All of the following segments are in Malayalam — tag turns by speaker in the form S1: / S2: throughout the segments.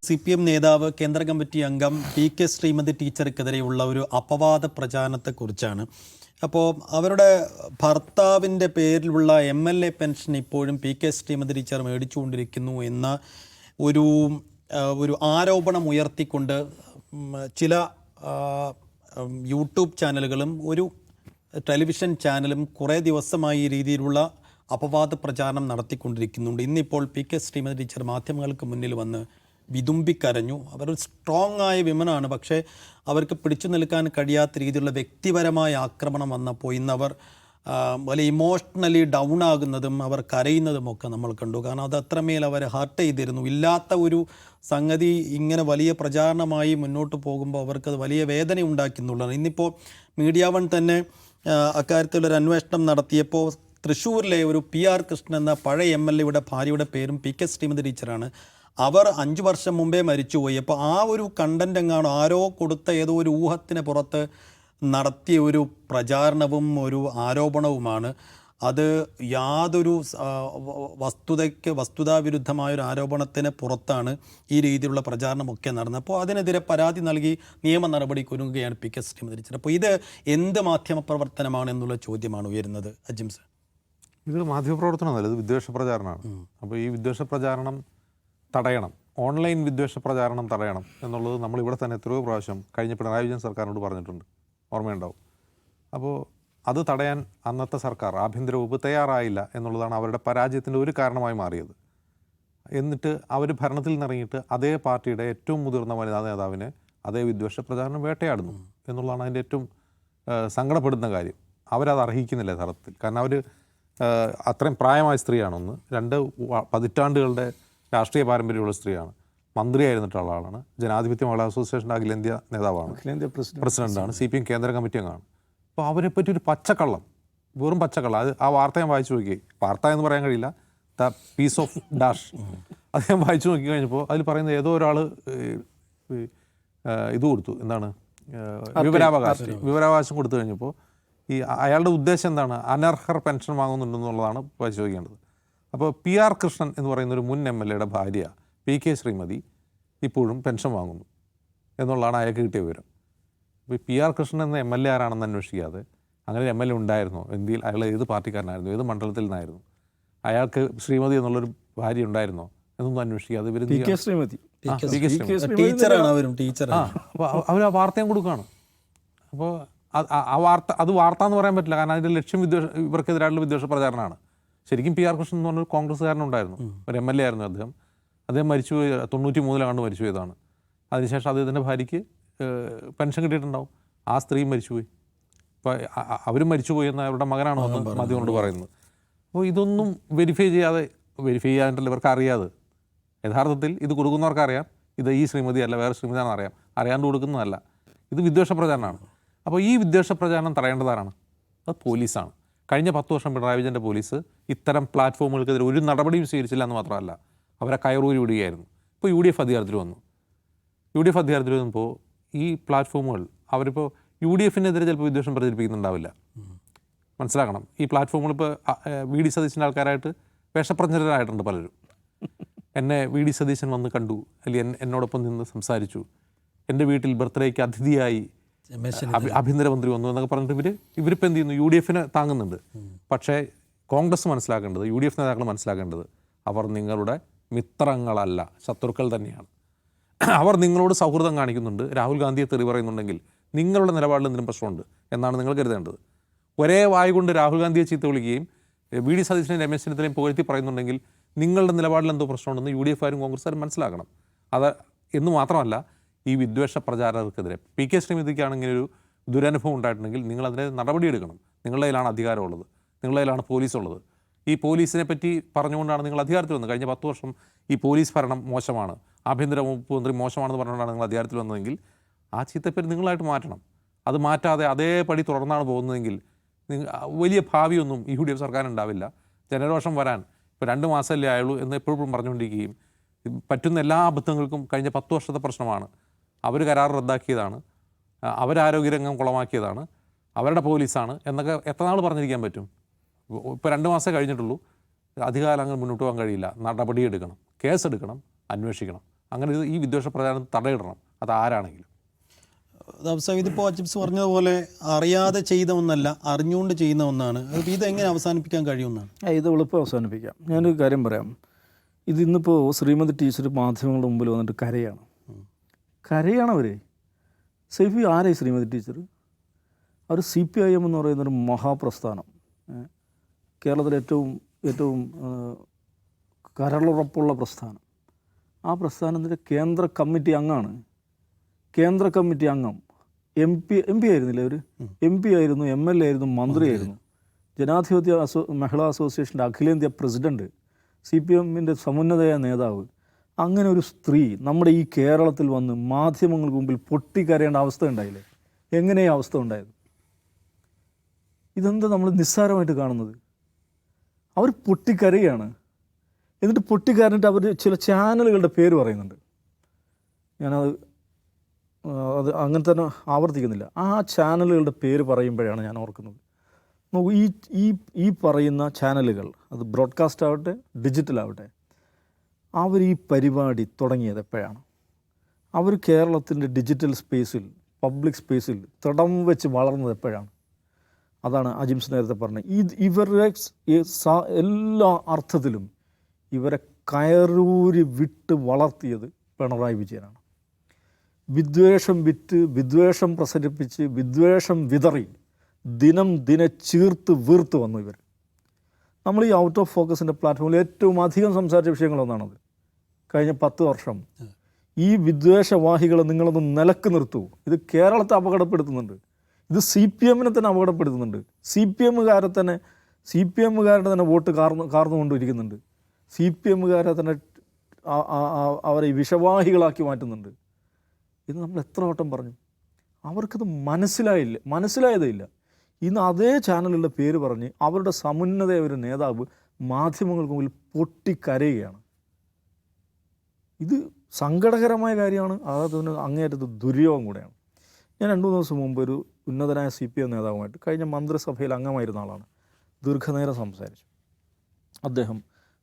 S1: CPM നേതാവ് കേന്ദ്ര കമ്മിറ്റി അംഗം PK ശ്രീമതി ടീച്ചർക്കെതിരെയുള്ള ഒരു അപവാദ പ്രചാരണത്തെക്കുറിച്ചാണ്. അപ്പോൾ അവരുടെ ഭർത്താവിൻ്റെ പേരിലുള്ള MLA പെൻഷൻ ഇപ്പോഴും PK ശ്രീമതി ടീച്ചർ മേടിച്ചുകൊണ്ടിരിക്കുന്നു എന്ന ഒരു ആരോപണം ഉയർത്തിക്കൊണ്ട് ചില യൂട്യൂബ് ചാനലുകളും ഒരു ടെലിവിഷൻ ചാനലും കുറേ ദിവസമായി ഈ രീതിയിലുള്ള അപവാദ പ്രചാരണം നടത്തിക്കൊണ്ടിരിക്കുന്നുണ്ട്. ഇന്നിപ്പോൾ PK ശ്രീമതി ടീച്ചർ മാധ്യമങ്ങൾക്ക് മുന്നിൽ വന്ന് വിതുമ്പിക്കരഞ്ഞു. അവർ സ്ട്രോങ് ആയ വിമനാണ്, പക്ഷേ അവർക്ക് പിടിച്ചു നിൽക്കാൻ കഴിയാത്ത രീതിയിലുള്ള വ്യക്തിപരമായ ആക്രമണം വന്നപ്പോൾ ഇന്നവർ വലിയ ഇമോഷണലി ഡൗൺ ആകുന്നതും അവർ കരയുന്നതുമൊക്കെ നമ്മൾ കണ്ടു. കാരണം അത് അത്രമേൽ അവർ ഹർട്ട് ചെയ്തിരുന്നു. ഇല്ലാത്ത ഒരു സംഗതി ഇങ്ങനെ വലിയ പ്രചാരണമായി മുന്നോട്ട് പോകുമ്പോൾ അവർക്കത് വലിയ വേദന ഉണ്ടാക്കുന്നുള്ളതാണ്. ഇന്നിപ്പോൾ മീഡിയ വൺ തന്നെ അക്കാര്യത്തിലൊരു അന്വേഷണം നടത്തിയപ്പോൾ തൃശ്ശൂരിലെ ഒരു PR കൃഷ്ണൻ എന്ന പഴയ MLA ഭാര്യയുടെ പേരും PK ശ്രീമതി ടീച്ചറാണ്. അവർ 5 വർഷം മുമ്പേ മരിച്ചുപോയി. അപ്പോൾ ആ ഒരു കണ്ടൻ്റ് എങ്ങാണോ ആരോ കൊടുത്ത ഏതോ ഒരു ഊഹത്തിന് പുറത്ത് നടത്തിയ ഒരു പ്രചാരണവും ഒരു ആരോപണവുമാണ്. അത് യാതൊരു വസ്തുതാവിരുദ്ധമായൊരു ആരോപണത്തിന് പുറത്താണ് ഈ രീതിയിലുള്ള പ്രചാരണമൊക്കെ നടന്നത്. അപ്പോൾ അതിനെതിരെ പരാതി നൽകി നിയമ നടപടി ഒരുങ്ങുകയാണ് PK ശ്രീമതി ടീച്ചർ. അപ്പോൾ ഇത് എന്ത് മാധ്യമപ്രവർത്തനമാണ് എന്നുള്ള ചോദ്യമാണ് ഉയരുന്നത്. അജിം സർ,
S2: ഇത് മാധ്യമപ്രവർത്തനമല്ല, ഇത് വിദ്വേഷ പ്രചാരണമാണ്. അപ്പോൾ ഈ വിദ്വേഷ പ്രചാരണം തടയണം, ഓൺലൈൻ വിദ്വേഷ പ്രചാരണം തടയണം എന്നുള്ളത് നമ്മളിവിടെ തന്നെ എത്രയോ പ്രാവശ്യം കഴിഞ്ഞ പിണറായി വിജയൻ സർക്കാരിനോട് പറഞ്ഞിട്ടുണ്ട്, ഓർമ്മയുണ്ടാവും. അപ്പോൾ അത് തടയാൻ അന്നത്തെ സർക്കാർ, ആഭ്യന്തര വകുപ്പ് തയ്യാറായില്ല എന്നുള്ളതാണ് അവരുടെ പരാജയത്തിൻ്റെ ഒരു കാരണമായി മാറിയത്. എന്നിട്ട് അവർ ഭരണത്തിൽ നിന്നിറങ്ങിയിട്ട് അതേ പാർട്ടിയുടെ ഏറ്റവും മുതിർന്ന വനിതാ നേതാവിനെ അതേ വിദ്വേഷ പ്രചാരണം വേട്ടയാടുന്നു എന്നുള്ളതാണ് അതിൻ്റെ ഏറ്റവും സങ്കടപ്പെടുന്ന കാര്യം. അവരത് അർഹിക്കുന്നില്ല യഥാർത്ഥത്തിൽ. കാരണം അവർ അത്രയും പ്രായമായ സ്ത്രീയാണൊന്ന്, 2 പതിറ്റാണ്ടുകളുടെ രാഷ്ട്രീയ പാരമ്പര്യമുള്ള സ്ത്രീയാണ്, മന്ത്രിയായിരുന്നിട്ടുള്ള ആളാണ്, ജനാധിപത്യ മഹിളാ അസോസിയേഷൻ്റെ അഖിലേന്ത്യാ നേതാവാണ്, പ്രസിഡന്റാണ്, CPM കേന്ദ്ര കമ്മിറ്റി അംഗമാണ്. അപ്പോൾ അവരെപ്പറ്റി ഒരു പച്ചക്കള്ളം, വെറും പച്ചക്കള്ളം. അത് ആ വാർത്ത ഞാൻ വായിച്ചു നോക്കി, വാർത്ത എന്ന് പറയാൻ കഴിയില്ല, ദ പീസ് ഓഫ് ഡാഷ്, അത് ഞാൻ വായിച്ചു നോക്കി കഴിഞ്ഞപ്പോൾ അതിൽ പറയുന്നത് ഏതോ ഒരാൾ ഇത് കൊടുത്തു, എന്താണ് വിവരാവകാശം കൊടുത്തു കഴിഞ്ഞപ്പോൾ ഈ അയാളുടെ ഉദ്ദേശം എന്താണ്, അനർഹർ പെൻഷൻ വാങ്ങുന്നുണ്ടെന്നുള്ളതാണ് പരിശോധിക്കേണ്ടത്. അപ്പോൾ PR കൃഷ്ണൻ എന്ന് പറയുന്ന ഒരു മുൻ MLA ഭാര്യ PK ശ്രീമതി ഇപ്പോഴും പെൻഷൻ വാങ്ങുന്നു എന്നുള്ളതാണ് അയാൾക്ക് കിട്ടിയ വിവരം. അപ്പോൾ PR കൃഷ്ണൻ എന്ന MLA ആരാണെന്ന് അന്വേഷിക്കാതെ അങ്ങനെ MLA ഉണ്ടായിരുന്നോ, ഇന്ത്യയിൽ അയാൾ ഏത് പാർട്ടിക്കാരനായിരുന്നു, ഏത് മണ്ഡലത്തിൽ നിന്നായിരുന്നു, അയാൾക്ക് ശ്രീമതി എന്നുള്ളൊരു ഭാര്യ ഉണ്ടായിരുന്നോ എന്നൊന്നും അന്വേഷിക്കാതെ ഇവർ അപ്പോൾ അവർ ആ വാർത്തയും കൊടുക്കുകയാണ്. അപ്പോൾ അത് വാർത്ത എന്ന് പറയാൻ പറ്റില്ല, കാരണം അതിൻ്റെ ലക്ഷ്യം ഇവർക്കെതിരായിട്ടുള്ള വിദ്വേഷ പ്രചാരണമാണ്. ശരിക്കും PR കൃഷ്ണൻ എന്ന് പറഞ്ഞൊരു കോൺഗ്രസ്സുകാരനുണ്ടായിരുന്നു, ഒരു MLA ആയിരുന്നു അദ്ദേഹം മരിച്ചുപോയി, 93 മരിച്ചു പോയതാണ്. അതിനുശേഷം അദ്ദേഹത്തിൻ്റെ ഭാര്യയ്ക്ക് പെൻഷൻ കിട്ടിയിട്ടുണ്ടാവും, ആ സ്ത്രീ മരിച്ചുപോയി. അപ്പോൾ അവരും മരിച്ചുപോയി എന്ന് അവരുടെ മകനാണ് മാധ്യമങ്ങളോട് പറയുന്നത്. അപ്പോൾ ഇതൊന്നും വെരിഫൈ ചെയ്യാനായിട്ടല്ല, ഇവർക്ക് അറിയാതെ, യഥാർത്ഥത്തിൽ ഇത് കൊടുക്കുന്നവർക്കറിയാം ഇത് ഈ ശ്രീമതി അല്ല വേറെ ശ്രീമതിയാണെന്ന് അറിയാം, അറിയാണ്ട് കൊടുക്കുന്നതല്ല, ഇത് വിദ്വേഷ പ്രചാരണമാണ്. അപ്പോൾ ഈ വിദ്വേഷ പ്രചാരണം തടയേണ്ടതാണ്, അത് പോലീസാണ്. കഴിഞ്ഞ 10 വർഷം പിണറായി വിജയൻ്റെ പോലീസ് ഇത്തരം പ്ലാറ്റ്ഫോമുകൾക്കെതിരെ ഒരു നടപടിയും സ്വീകരിച്ചില്ല എന്ന് മാത്രമല്ല, അവരെ കയറൂരി വിടുകയായിരുന്നു. ഇപ്പോൾ UDF അധികാരത്തിൽ വന്നു. UDF അധികാരത്തിൽ വന്നപ്പോൾ ഈ പ്ലാറ്റ്ഫോമുകൾ അവരിപ്പോൾ UDFനെതിരെ ചിലപ്പോൾ വിദ്വേഷം പ്രചരിപ്പിക്കുന്നുണ്ടാവില്ല, മനസ്സിലാക്കണം. ഈ പ്ലാറ്റ്ഫോമുകൾ ഇപ്പോൾ VD സതീശൻ്റെ ആൾക്കാരായിട്ട് വേഷപ്രചരിതരായിട്ടുണ്ട് പലരും. എന്നെ VD സതീശൻ വന്ന് കണ്ടു, അല്ലെങ്കിൽ എന്നോടൊപ്പം നിന്ന് സംസാരിച്ചു, എൻ്റെ വീട്ടിൽ ബർത്ത്ഡേക്ക് അതിഥിയായി ആഭ്യന്തരമന്ത്രി വന്നു എന്നൊക്കെ പറഞ്ഞിട്ട് ഇവരിപ്പോൾ എന്ത് ചെയ്യുന്നു, UDFനെ താങ്ങുന്നുണ്ട്. പക്ഷേ കോൺഗ്രസ് മനസ്സിലാക്കേണ്ടത്, UDF നേതാക്കൾ മനസ്സിലാക്കേണ്ടത്, അവർ നിങ്ങളുടെ മിത്രങ്ങളല്ല, ശത്രുക്കൾ തന്നെയാണ്. അവർ നിങ്ങളോട് സൗഹൃദം കാണിക്കുന്നുണ്ട്, രാഹുൽ ഗാന്ധിയെ തെറി പറയുന്നുണ്ടെങ്കിൽ നിങ്ങളുടെ നിലപാടിൽ എന്തെങ്കിലും പ്രശ്നമുണ്ട് എന്നാണ് നിങ്ങൾ കരുതേണ്ടത്. ഒരേ വായ കൊണ്ട് രാഹുൽ ഗാന്ധിയെ ചീത്ത വിളിക്കുകയും VD സതീശനെയും രമേശ് ചെന്നിത്തലയും പുകഴ്ത്തി പറയുന്നുണ്ടെങ്കിൽ നിങ്ങളുടെ നിലപാടിൽ എന്തോ പ്രശ്നമുണ്ടെന്ന് UDFകാരും കോൺഗ്രസ്സുകാരും മനസ്സിലാക്കണം. അത് എന്ന് മാത്രമല്ല, ഈ വിദ്വേഷ പ്രചാരകർക്കെതിരെ PK ശ്രീമതിക്കാണെങ്കിൽ ഒരു ദുരനുഭവം ഉണ്ടായിട്ടുണ്ടെങ്കിൽ നിങ്ങളതിനെ നടപടിയെടുക്കണം. നിങ്ങളുടെ കയ്യിലാണ് അധികാരമുള്ളത്, നിങ്ങളുടെ കയ്യിലാണ് പോലീസുള്ളത്. ഈ പോലീസിനെ പറ്റി പറഞ്ഞുകൊണ്ടാണ് നിങ്ങൾ അധികാരത്തിൽ വന്നത്. കഴിഞ്ഞ 10 വർഷം ഈ പോലീസ് ഭരണം മോശമാണ്, ആഭ്യന്തര വകുപ്പ് മന്ത്രി മോശമാണെന്ന് പറഞ്ഞുകൊണ്ടാണ് നിങ്ങൾ അധികാരത്തിൽ വന്നതെങ്കിൽ ആ ചീത്തപ്പേര് നിങ്ങളായിട്ട് മാറ്റണം. അത് മാറ്റാതെ അതേപടി തുടർന്നാണ് പോകുന്നതെങ്കിൽ വലിയ ഭാവിയൊന്നും ഈ UDF സർക്കാരുണ്ടാവില്ല. ജനരോഷം വരാൻ ഇപ്പോൾ 2 മാസമല്ലേ ആയുള്ളൂ എന്ന് എപ്പോഴും പറഞ്ഞുകൊണ്ടിരിക്കുകയും പറ്റുന്ന എല്ലാ അബദ്ധങ്ങൾക്കും കഴിഞ്ഞ 10 വർഷത്തെ പ്രശ്നമാണ്. അവർ കരാർ റദ്ദാക്കിയതാണ്, അവരാരോഗ്യരംഗം കുളമാക്കിയതാണ്, അവരുടെ പോലീസാണ് എന്നൊക്കെ എത്ര നാൾ പറഞ്ഞിരിക്കാൻ പറ്റും? ഇപ്പോൾ 2 മാസം കഴിഞ്ഞിട്ടുള്ളൂ. അധികകാലം അങ്ങനെ മുന്നോട്ട് പോകാൻ കഴിയില്ല. നടപടിയെടുക്കണം, കേസെടുക്കണം, അന്വേഷിക്കണം. അങ്ങനെ ഈ വിദ്വേഷ പ്രചാരണം തടയിടണം, അത് ആരാണെങ്കിലും.
S1: ഇതിപ്പോൾ ചിപ്സ് പറഞ്ഞതുപോലെ അറിയാതെ ചെയ്ത ഒന്നല്ല, അറിഞ്ഞുകൊണ്ട് ചെയ്യുന്ന ഒന്നാണ്. അത് ഇതെങ്ങനെ അവസാനിപ്പിക്കാൻ കഴിയുമെന്നാണ്?
S3: ഇത് എളുപ്പം അവസാനിപ്പിക്കാം. ഞാനൊരു കാര്യം പറയാം. ഇതിന്നിപ്പോൾ ശ്രീമതി ടീച്ചർ മാധ്യമങ്ങളുടെ മുമ്പിൽ വന്നിട്ട് കരയാണ് അവർ. സൈഫി ആരായി ശ്രീമതി ടീച്ചർ? അവർ CPIM എന്ന് പറയുന്നൊരു മഹാപ്രസ്ഥാനം, കേരളത്തിലെ ഏറ്റവും കരളുറപ്പുള്ള പ്രസ്ഥാനം. ആ പ്രസ്ഥാനത്തിൻ്റെ കേന്ദ്ര കമ്മിറ്റി അംഗമാണ്. കേന്ദ്ര കമ്മിറ്റി അംഗം എം പി ആയിരുന്നില്ലേ അവർ? MP ആയിരുന്നു, MLA ആയിരുന്നു, മന്ത്രിയായിരുന്നു, ജനാധിപത്യ മഹിളാ അസോസിയേഷൻ്റെ അഖിലേന്ത്യാ പ്രസിഡൻറ്റ്, CPMൻ്റെ സമുന്നതയായ നേതാവ്. അങ്ങനെ ഒരു സ്ത്രീ നമ്മുടെ ഈ കേരളത്തിൽ വന്ന് മാധ്യമങ്ങൾക്ക് മുമ്പിൽ പൊട്ടിക്കരയേണ്ട അവസ്ഥ ഉണ്ടായില്ലേ? എങ്ങനെയാണ് അവസ്ഥ ഉണ്ടായത്? ഇതെന്താ നമ്മൾ നിസ്സാരമായിട്ട് കാണുന്നത്? അവർ പൊട്ടിക്കരയാണ്. എന്നിട്ട് പൊട്ടിക്കരഞ്ഞിട്ട് അവർ ചില ചാനലുകളുടെ പേര് പറയുന്നുണ്ട്. ഞാനത് അങ്ങനെ തന്നെ ആവർത്തിക്കുന്നില്ല. ആ ചാനലുകളുടെ പേര് പറയുമ്പോഴാണ് ഞാൻ ഓർക്കുന്നത്. നോക്കൂ, ഈ പറയുന്ന ചാനലുകൾ, അത് ബ്രോഡ്കാസ്റ്റ് ആവട്ടെ ഡിജിറ്റലാവട്ടെ, അവർ ഈ പരിപാടി തുടങ്ങിയത് എപ്പോഴാണ്? അവർ കേരളത്തിൻ്റെ ഡിജിറ്റൽ സ്പേസിൽ, പബ്ലിക് സ്പേസിൽ തിടം വെച്ച് വളർന്നത് എപ്പോഴാണ്? അതാണ് അജിംസ് നേരത്തെ പറഞ്ഞത്. ഇവരുടെ എല്ലാ അർത്ഥത്തിലും ഇവരെ കയറൂരി വിട്ട് വളർത്തിയത് പിണറായി വിജയനാണ്. വിദ്വേഷം വിറ്റ്, വിദ്വേഷം പ്രസരിപ്പിച്ച്, വിദ്വേഷം വിതറി ദിനെ ചീർത്ത് വീർത്ത് വന്നു ഇവർ. നമ്മൾ ഈ ഔട്ട് ഓഫ് ഫോക്കസിൻ്റെ പ്ലാറ്റ്ഫോമിൽ ഏറ്റവും അധികം സംസാരിച്ച വിഷയങ്ങളൊന്നാണത്. കഴിഞ്ഞ 10 വർഷം ഈ വിദ്വേഷവാഹികളെ നിങ്ങളൊന്ന് നിലക്ക് നിർത്തൂ. ഇത് കേരളത്തെ അപകടപ്പെടുത്തുന്നുണ്ട്. ഇത് CPMനെ തന്നെ അപകടപ്പെടുത്തുന്നുണ്ട്. CPMകാരുടെ തന്നെ വോട്ട് കാർന്നുകൊണ്ടിരിക്കുന്നുണ്ട്. CPMകാരെ തന്നെ അവരെ വിഷവാഹികളാക്കി മാറ്റുന്നുണ്ട്. ഇത് നമ്മൾ എത്ര വട്ടം പറഞ്ഞു? അവർക്കത് മനസ്സിലായതേ ഇല്ല. ഇന്ന് അതേ ചാനലുകളുടെ പേര് പറഞ്ഞ് അവരുടെ സമുന്നതമായ ഒരു നേതാവ് മാധ്യമങ്ങൾക്ക് മുമ്പിൽ പൊട്ടിക്കരയുകയാണ്. ഇത് സങ്കടകരമായ കാര്യമാണ്. അതിന് അങ്ങേയറ്റത്ത് ദുര്യോഗം കൂടെയാണ്. ഞാൻ 2-3 ദിവസം മുമ്പ് ഒരു ഉന്നതനായ CPM നേതാവുമായിട്ട്, കഴിഞ്ഞ മന്ത്രിസഭയിൽ അംഗമായിരുന്ന ആളാണ്, ദീർഘനേരം സംസാരിച്ചു. അദ്ദേഹം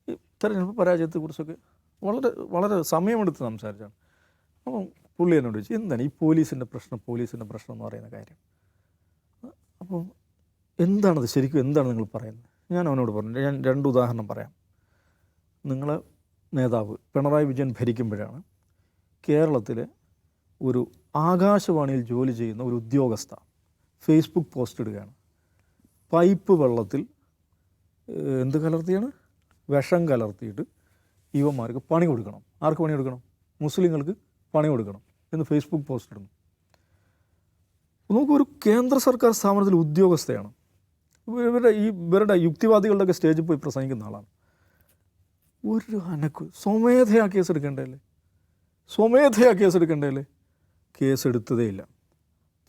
S3: ഈ തെരഞ്ഞെടുപ്പ് പരാജയത്തെക്കുറിച്ചൊക്കെ വളരെ സമയമെടുത്ത് സംസാരിച്ചാണ്. അപ്പം പുള്ളി എന്നോട് ചോദിച്ചു, എന്താണ് ഈ പോലീസിൻ്റെ പ്രശ്നം എന്ന് പറയുന്ന കാര്യം? അപ്പോൾ എന്താണത് ശരിക്കും, എന്താണ് നിങ്ങൾ പറയുന്നത്? ഞാൻ അവനോട് പറഞ്ഞു, ഞാൻ 2 ഉദാഹരണം പറയാം. നിങ്ങളെ നേതാവ് പിണറായി വിജയൻ ഭരിക്കുമ്പോഴാണ് കേരളത്തിലെ ഒരു ആകാശവാണിയിൽ ജോലി ചെയ്യുന്ന ഒരു ഉദ്യോഗസ്ഥ ഫേസ്ബുക്ക് പോസ്റ്റ് ഇടുകയാണ്. പൈപ്പ് വെള്ളത്തിൽ എന്ത് കലർത്തിയാണ്? വിഷം കലർത്തിയിട്ട് ഇവന്മാർക്ക് പണി കൊടുക്കണം. ആർക്ക് പണി കൊടുക്കണം? മുസ്ലിങ്ങൾക്ക് പണി കൊടുക്കണം എന്ന് ഫേസ്ബുക്ക് പോസ്റ്റ് ഇടുന്നു. നമുക്കൊരു കേന്ദ്ര സർക്കാർ സ്ഥാപനത്തിൽ ഉദ്യോഗസ്ഥയാണ്. ഇവരുടെ യുക്തിവാദികളുടെയൊക്കെ സ്റ്റേജിൽ പോയി പ്രസംഗിക്കുന്ന ആളാണ്. ഒരു അനക്ക് സ്വമേധയാ കേസെടുക്കേണ്ടതല്ലേ? കേസെടുത്തതേ ഇല്ല.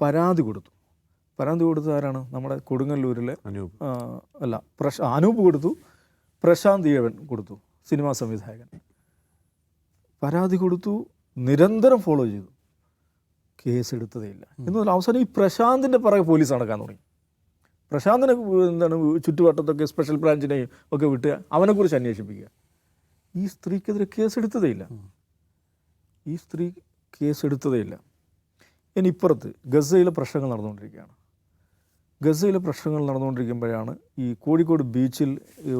S3: പരാതി കൊടുത്തു ആരാണ്? നമ്മുടെ കൊടുങ്ങല്ലൂരിലെ അനൂപ് കൊടുത്തു, പ്രശാന്ത് ഏവൻ കൊടുത്തു, സിനിമാ സംവിധായകൻ. പരാതി കൊടുത്തു, നിരന്തരം ഫോളോ ചെയ്തു, കേസെടുത്തതേ ഇല്ല. എന്നാൽ അവസാനം ഈ പ്രശാന്തിൻ്റെ പുറകെ പോലീസ് നടക്കാൻ തുടങ്ങി. പ്രശാന്തിനെ ചുറ്റുവട്ടത്തൊക്കെ സ്പെഷ്യൽ ബ്രാഞ്ചിനെയും ഒക്കെ വിട്ട് അവനെക്കുറിച്ച് അന്വേഷിപ്പിക്കുക. ഈ സ്ത്രീക്കെതിരെ കേസെടുത്തതേ ഇല്ല. ഇനി ഇപ്പുറത്ത് ഗസയിലെ പ്രശ്നങ്ങൾ നടന്നുകൊണ്ടിരിക്കുമ്പോഴാണ് ഈ കോഴിക്കോട് ബീച്ചിൽ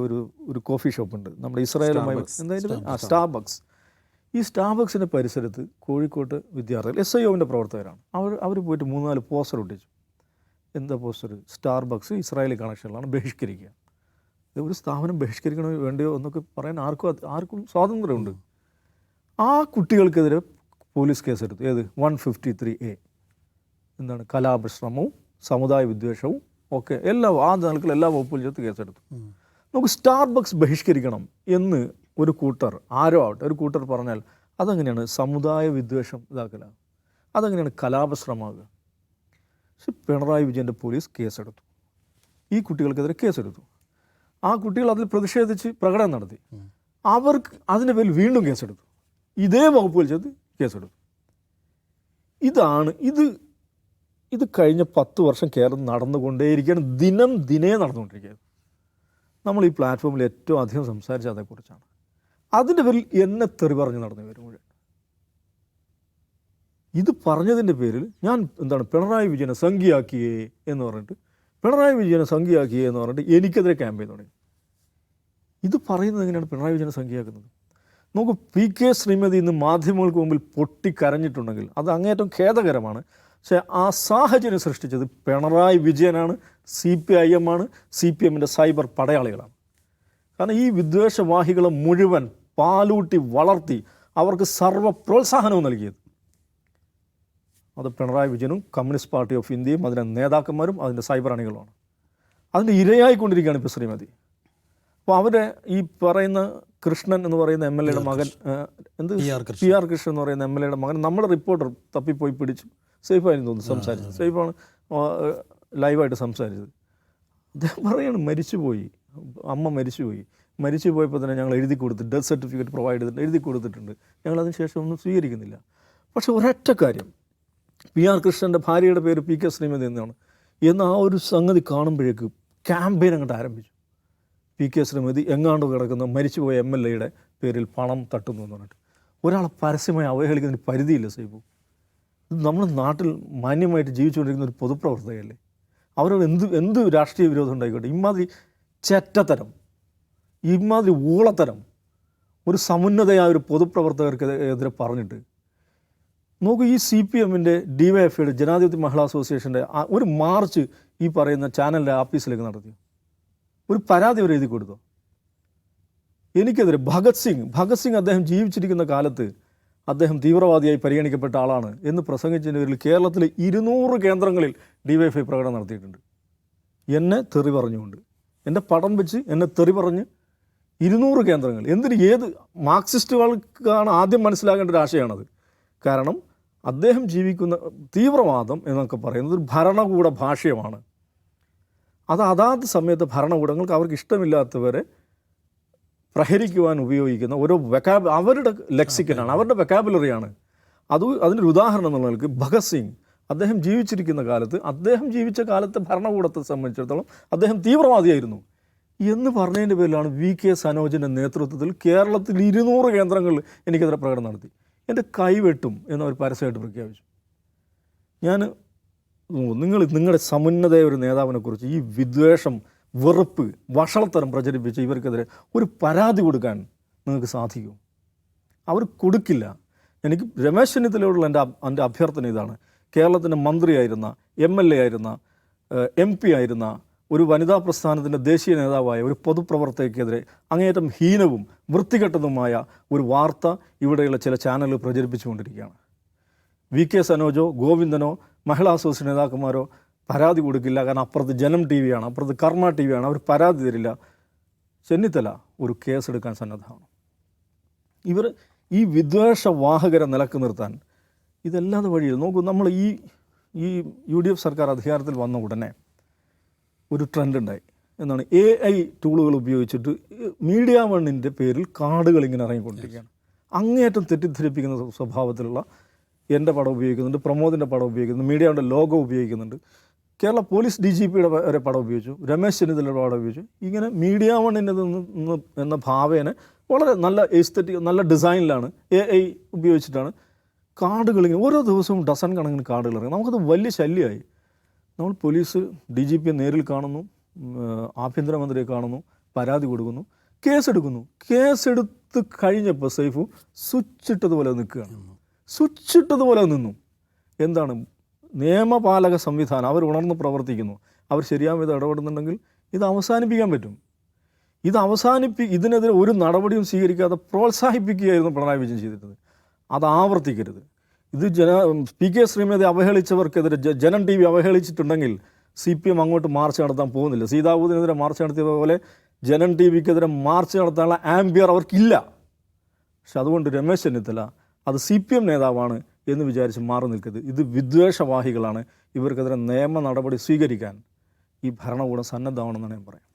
S3: ഒരു കോഫി ഷോപ്പുണ്ട്, നമ്മുടെ ഇസ്രായേലുമായി, എന്തായാലും സ്റ്റാർബക്സ്. ഈ സ്റ്റാർബക്സിൻ്റെ പരിസരത്ത് കോഴിക്കോട്ട് വിദ്യാർത്ഥികൾ SIOൻ്റെ പ്രവർത്തകരാണ്. അവർ പോയിട്ട് 3-4 പോസ്റ്റർ ഒട്ടിച്ചു. എന്താ പോസ്റ്റർ? സ്റ്റാർബക്സ് ഇസ്രായേലി കണക്ഷനിലാണ്, ബഹിഷ്കരിക്കുക. ഒരു സ്ഥാപനം ബഹിഷ്കരിക്കണോ വേണ്ടയോ എന്നൊക്കെ പറയാൻ ആർക്കും സ്വാതന്ത്ര്യമുണ്ട്. ആ കുട്ടികൾക്കെതിരെ പോലീസ് കേസെടുത്തു. ഏത്? 153A. എന്താണ്? കലാപശ്രമവും സമുദായ വിദ്വേഷവും ഒക്കെ ആ നിലക്കിൽ എല്ലാ വകുപ്പും ചേർത്ത് കേസെടുത്തു. നമുക്ക് സ്റ്റാർബക്സ് ബഹിഷ്കരിക്കണം എന്ന് ഒരു കൂട്ടർ, ആരോ ആവട്ടെ, ഒരു കൂട്ടർ പറഞ്ഞാൽ അതെങ്ങനെയാണ് സമുദായ വിദ്വേഷം ഇതാക്കല? അതെങ്ങനെയാണ് കലാപശ്രമമാകുക? പക്ഷെ പിണറായി വിജയൻ്റെ പോലീസ് കേസെടുത്തു. ഈ കുട്ടികൾക്കെതിരെ കേസെടുത്തു. ആ കുട്ടികൾ അതിൽ പ്രതിഷേധിച്ച് പ്രകടനം നടത്തി. അവർക്ക് അതിൻ്റെ പേരിൽ വീണ്ടും കേസെടുത്തു. ഇതേ വകുപ്പുകൾ ചേർത്ത് കേസെടുത്തു. ഇത് കഴിഞ്ഞ 10 വർഷം കേരളം നടന്നുകൊണ്ടേയിരിക്കുകയാണ്. ദിനേ നടന്നുകൊണ്ടിരിക്കുകയാണ്. നമ്മൾ ഈ പ്ലാറ്റ്ഫോമിൽ ഏറ്റവും അധികം സംസാരിച്ച അതേക്കുറിച്ചാണ്. അതിൻ്റെ പേരിൽ എന്നെ തെറി പറഞ്ഞ് നടന്നു വരും മുഴുവൻ. ഇത് പറഞ്ഞതിൻ്റെ പേരിൽ ഞാൻ പിണറായി വിജയനെ സംഖ്യയാക്കിയേ എന്ന് പറഞ്ഞിട്ട് എനിക്കെതിരെ ക്യാമ്പയിൻ തുടങ്ങി. ഇത് പറയുന്നത് എങ്ങനെയാണ് പിണറായി വിജയനെ സംഖ്യയാക്കുന്നത്? നമുക്ക് PK ശ്രീമതി ഇന്ന് മാധ്യമങ്ങൾക്ക് മുമ്പിൽ പൊട്ടിക്കരഞ്ഞിട്ടുണ്ടെങ്കിൽ അത് അങ്ങേറ്റം ഖേദകരമാണ്. പക്ഷേ ആ സാഹചര്യം സൃഷ്ടിച്ചത് പിണറായി വിജയനാണ്, CPIM ആണ്, CPMൻ്റെ സൈബർ പടയാളികളാണ്. കാരണം ഈ വിദ്വേഷവാഹികളെ മുഴുവൻ പാലൂട്ടി വളർത്തി അവർക്ക് സർവ്വ പ്രോത്സാഹനവും നൽകിയത് അത് പിണറായി വിജയനും കമ്മ്യൂണിസ്റ്റ് പാർട്ടി ഓഫ് ഇന്ത്യയും അതിൻ്റെ നേതാക്കന്മാരും അതിൻ്റെ സൈബർ അണികളുമാണ്. അതിൻ്റെ ഇരയായിക്കൊണ്ടിരിക്കുകയാണ് ഇപ്പോൾ ശ്രീമതി. അപ്പോൾ അവരെ ഈ പറയുന്ന കൃഷ്ണൻ എന്ന് പറയുന്ന MLA യുടെ മകൻ PR കൃഷ്ണൻ എന്ന് പറയുന്ന MLA യുടെ മകൻ നമ്മുടെ റിപ്പോർട്ടർ തപ്പിപ്പോയി പിടിച്ചു. സേഫായിരുന്നു തോന്നുന്നു സംസാരിച്ചത്. സേഫാണ് ലൈവായിട്ട് സംസാരിച്ചത്. അദ്ദേഹം പറയാണ് മരിച്ചുപോയി, അമ്മ മരിച്ചു പോയപ്പോൾ തന്നെ ഞങ്ങൾ എഴുതി കൊടുത്ത് ഡെത്ത് സർട്ടിഫിക്കറ്റ് പ്രൊവൈഡ് ചെയ്തിട്ട് എഴുതി കൊടുത്തിട്ടുണ്ട്, ഞങ്ങളതിന് ശേഷം ഒന്നും സ്വീകരിക്കുന്നില്ല. പക്ഷെ ഒരൊറ്റ കാര്യം, PR കൃഷ്ണൻ്റെ ഭാര്യയുടെ പേര് PK ശ്രീമതി എന്നാണ്. എന്ന ആ ഒരു സംഗതി കാണുമ്പോഴേക്ക് ക്യാമ്പയിൻ അങ്ങോട്ട് ആരംഭിച്ചു. PK ശ്രീമതി എങ്ങാണ്ട് കിടക്കുന്ന മരിച്ചുപോയ MLA യുടെ പേരിൽ പണം തട്ടുന്നു എന്ന് പറഞ്ഞിട്ട് ഒരാളെ പരസ്യമായി അവഹേളിക്കുന്നതിന് പരിധിയില്ല സൈബു. ഇത് നമ്മുടെ നാട്ടിൽ മാന്യമായിട്ട് ജീവിച്ചുകൊണ്ടിരിക്കുന്ന ഒരു പൊതുപ്രവർത്തകയല്ലേ, അവരോട് എന്ത് രാഷ്ട്രീയ വിരോധം ഉണ്ടായിക്കോട്ടെ, ഇമാതിരി ചെറ്റത്തരം, ഇമാതിരി ഊളത്തരം ഒരു സമുന്നതയായ ഒരു പൊതുപ്രവർത്തകർക്കെതിരെ പറഞ്ഞിട്ട് നോക്കൂ. ഈ CPMൻ്റെ DYFIയുടെ ജനാധിപത്യ മഹിളാ അസോസിയേഷൻ്റെ ഒരു മാർച്ച് ഈ പറയുന്ന ചാനലിൻ്റെ ആഫീസിലേക്ക് നടത്തി. ഒരു പരാതി അവർ എഴുതി കൊടുത്തു എനിക്കെതിരെ. ഭഗത് സിംഗ് അദ്ദേഹം ജീവിച്ചിരിക്കുന്ന കാലത്ത് അദ്ദേഹം തീവ്രവാദിയായി പരിഗണിക്കപ്പെട്ട ആളാണ് എന്ന് പ്രസംഗിച്ചതിൻ്റെ പേരിൽ കേരളത്തിലെ 200 കേന്ദ്രങ്ങളിൽ DYFI പ്രകടനം നടത്തിയിട്ടുണ്ട്. എന്നെ തെറി പറഞ്ഞുകൊണ്ട്, എൻ്റെ പടം വെച്ച് എന്നെ തെറി പറഞ്ഞ് 200 കേന്ദ്രങ്ങൾ. എന്തിന്? ഏത് മാർക്സിസ്റ്റുകൾക്കാണ് ആദ്യം മനസ്സിലാകേണ്ട ഒരു ആശയമാണത്. കാരണം അദ്ദേഹം ജീവിക്കുന്ന തീവ്രവാദം എന്നൊക്കെ പറയുന്നത് ഒരു ഭരണകൂട ഭാഷ്യമാണ്. അത് അതാത് സമയത്ത് ഭരണകൂടങ്ങൾക്ക് അവർക്ക് ഇഷ്ടമില്ലാത്തവരെ പ്രഹരിക്കുവാൻ ഉപയോഗിക്കുന്ന ഓരോ അവരുടെ ലെക്സിക്കനാണ്, അവരുടെ വെക്കാബുലറിയാണ്. അതിനൊരു ഉദാഹരണം എന്നുള്ള നിലയ്ക്ക് ഭഗത് സിംഗ് അദ്ദേഹം ജീവിച്ചിരിക്കുന്ന കാലത്ത്, അദ്ദേഹം ജീവിച്ച കാലത്തെ ഭരണകൂടത്തെ സംബന്ധിച്ചിടത്തോളം അദ്ദേഹം തീവ്രവാദിയായിരുന്നു എന്ന് പറഞ്ഞതിൻ്റെ പേരിലാണ് VK സനോജിൻ്റെ നേതൃത്വത്തിൽ കേരളത്തിൽ 200 കേന്ദ്രങ്ങളിൽ എനിക്കെതിരെ പ്രകടനം നടത്തി. എൻ്റെ കൈവെട്ടും എന്നവർ പരസ്യമായിട്ട് പ്രഖ്യാപിച്ചു. നിങ്ങളുടെ സമുന്നതമായ ഒരു നേതാവിനെക്കുറിച്ച് ഈ വിദ്വേഷം, വെറുപ്പ്, വഷളത്തരം പ്രചരിപ്പിച്ച് ഇവർക്കെതിരെ ഒരു പരാതി കൊടുക്കാൻ നിങ്ങൾക്ക് സാധിക്കും? അവർ കൊടുക്കില്ല. എനിക്ക് രമേശ് ചെന്നിത്തലയോടുള്ള എൻ്റെ അഭ്യർത്ഥന ഇതാണ്. കേരളത്തിൻ്റെ മന്ത്രിയായിരുന്ന, MLA ആയിരുന്ന, MP ആയിരുന്ന ഒരു വനിതാ പ്രസ്ഥാനത്തിൻ്റെ ദേശീയ നേതാവായ ഒരു പൊതുപ്രവർത്തകയ്ക്കെതിരെ അങ്ങേയറ്റം ഹീനവും വൃത്തികെട്ടതുമായ ഒരു വാർത്ത ഇവിടെയുള്ള ചില ചാനലുകൾ പ്രചരിപ്പിച്ചുകൊണ്ടിരിക്കുകയാണ്. VK സനോജോ ഗോവിന്ദനോ മഹിളാ അസോസിയേഷൻ നേതാക്കന്മാരോ പരാതി കൊടുക്കില്ല. കാരണം അപ്പുറത്ത് ജനം TV ആണ്, അപ്പുറത്ത് കർമ്മ TV ആണ്, അവർ പരാതി തരില്ല. ചെന്നിത്തല ഒരു കേസെടുക്കാൻ സന്നദ്ധമാണ്. ഇവർ ഈ വിദ്വേഷവാഹകരെ നിലക്ക് നിർത്താൻ ഇതല്ലാതെ വഴിയിൽ നോക്കൂ. നമ്മൾ ഈ UDF സർക്കാർ അധികാരത്തിൽ വന്ന ഉടനെ ഒരു ട്രെൻഡ് ഉണ്ടായി. എന്നാണ് AI ടൂളുകൾ ഉപയോഗിച്ചിട്ട് മീഡിയ വണ്ണിൻ്റെ പേരിൽ കാർഡുകൾ ഇങ്ങനെ ഇറങ്ങിക്കൊണ്ടിരിക്കുകയാണ്. അങ്ങേയറ്റം തെറ്റിദ്ധരിപ്പിക്കുന്ന സ്വഭാവത്തിലുള്ള എൻ്റെ പടം ഉപയോഗിക്കുന്നുണ്ട്, പ്രമോദിൻ്റെ പടം ഉപയോഗിക്കുന്നുണ്ട്, മീഡിയയുടെ ലോഗോ ഉപയോഗിക്കുന്നുണ്ട്, കേരള പോലീസ് DGPയുടെ വരെ പടം ഉപയോഗിച്ചു, രമേശ് ചെന്നിത്തലയുടെ പടം ഉപയോഗിച്ചു. ഇങ്ങനെ മീഡിയ വണ്ണിൻ്റെ എന്ന ഭാവേനെ വളരെ നല്ല എസ്തെറ്റിക്, നല്ല ഡിസൈനിലാണ് AI ഉപയോഗിച്ചിട്ടാണ് കാർഡുകൾ ഇങ്ങനെ ഓരോ ദിവസവും ഡസൻ കണക്കിന് കാർഡുകൾ ഇറങ്ങി. നമുക്കത് വലിയ ശല്യമായി. നമ്മൾ പോലീസ് DGPയെ നേരിൽ കാണുന്നു, ആഭ്യന്തരമന്ത്രിയെ കാണുന്നു, പരാതി കൊടുക്കുന്നു, കേസെടുക്കുന്നു. കേസെടുത്ത് കഴിഞ്ഞപ്പോൾ സൈഫു സ്വിച്ചിട്ടതുപോലെ നിന്നു. എന്താണ്? നിയമപാലക സംവിധാനം അവർ ഉണർന്ന് പ്രവർത്തിക്കുന്നു. അവർ ശരിയായ വിധം ഇടപെടുന്നുണ്ടെങ്കിൽ ഇത് അവസാനിപ്പിക്കാൻ പറ്റും. ഇതിനെതിരെ ഒരു നടപടിയും സ്വീകരിക്കാതെ പ്രോത്സാഹിപ്പിക്കുകയായിരുന്നു പിണറായി വിജയൻ ചെയ്തിരുന്നത്. അത് ആവർത്തിക്കരുത്. ഇത് PK ശ്രീമതി അവഹേളിച്ചവർക്കെതിരെ ജനം TV അവഹേളിച്ചിട്ടുണ്ടെങ്കിൽ CPM അങ്ങോട്ട് മാർച്ച് നടത്താൻ പോകുന്നില്ല. സീതാബൂദിനെതിരെ മാർച്ച് നടത്തിയ പോലെ ജനം TVക്കെതിരെ മാർച്ച് നടത്താനുള്ള ആംബിയർ അവർക്കില്ല. പക്ഷെ അതുകൊണ്ട് രമേശ് ചെന്നിത്തല അത് CPM നേതാവാണ് എന്ന് വിചാരിച്ച് മാറി നിൽക്കരുത്. ഇത് വിദ്വേഷവാഹികളാണ്. ഇവർക്കെതിരെ നിയമ നടപടി സ്വീകരിക്കാൻ ഈ ഭരണകൂടം സന്നദ്ധമാണെന്നാണ് ഞാൻ പറയാം.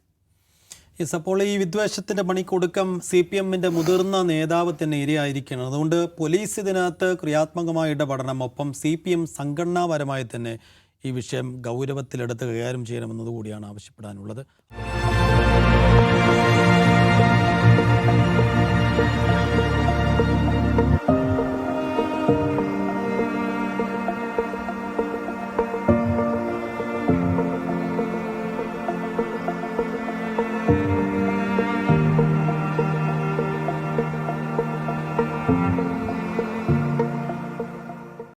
S1: അപ്പോൾ ഈ വിദ്വേഷത്തിൻ്റെ പണിക്കൊടുക്കം CPMൻ്റെ മുതിർന്ന നേതാവ് തന്നെ ഇരയായിരിക്കണം. അതുകൊണ്ട് പോലീസ് ഇതിനകത്ത് ക്രിയാത്മകമായ ഇടപെടണം. ഒപ്പം CPM സംഘടനാപരമായി തന്നെ ഈ വിഷയം ഗൗരവത്തിലെടുത്ത് കൈകാര്യം ചെയ്യണമെന്നതുകൂടിയാണ് ആവശ്യപ്പെടാനുള്ളത്.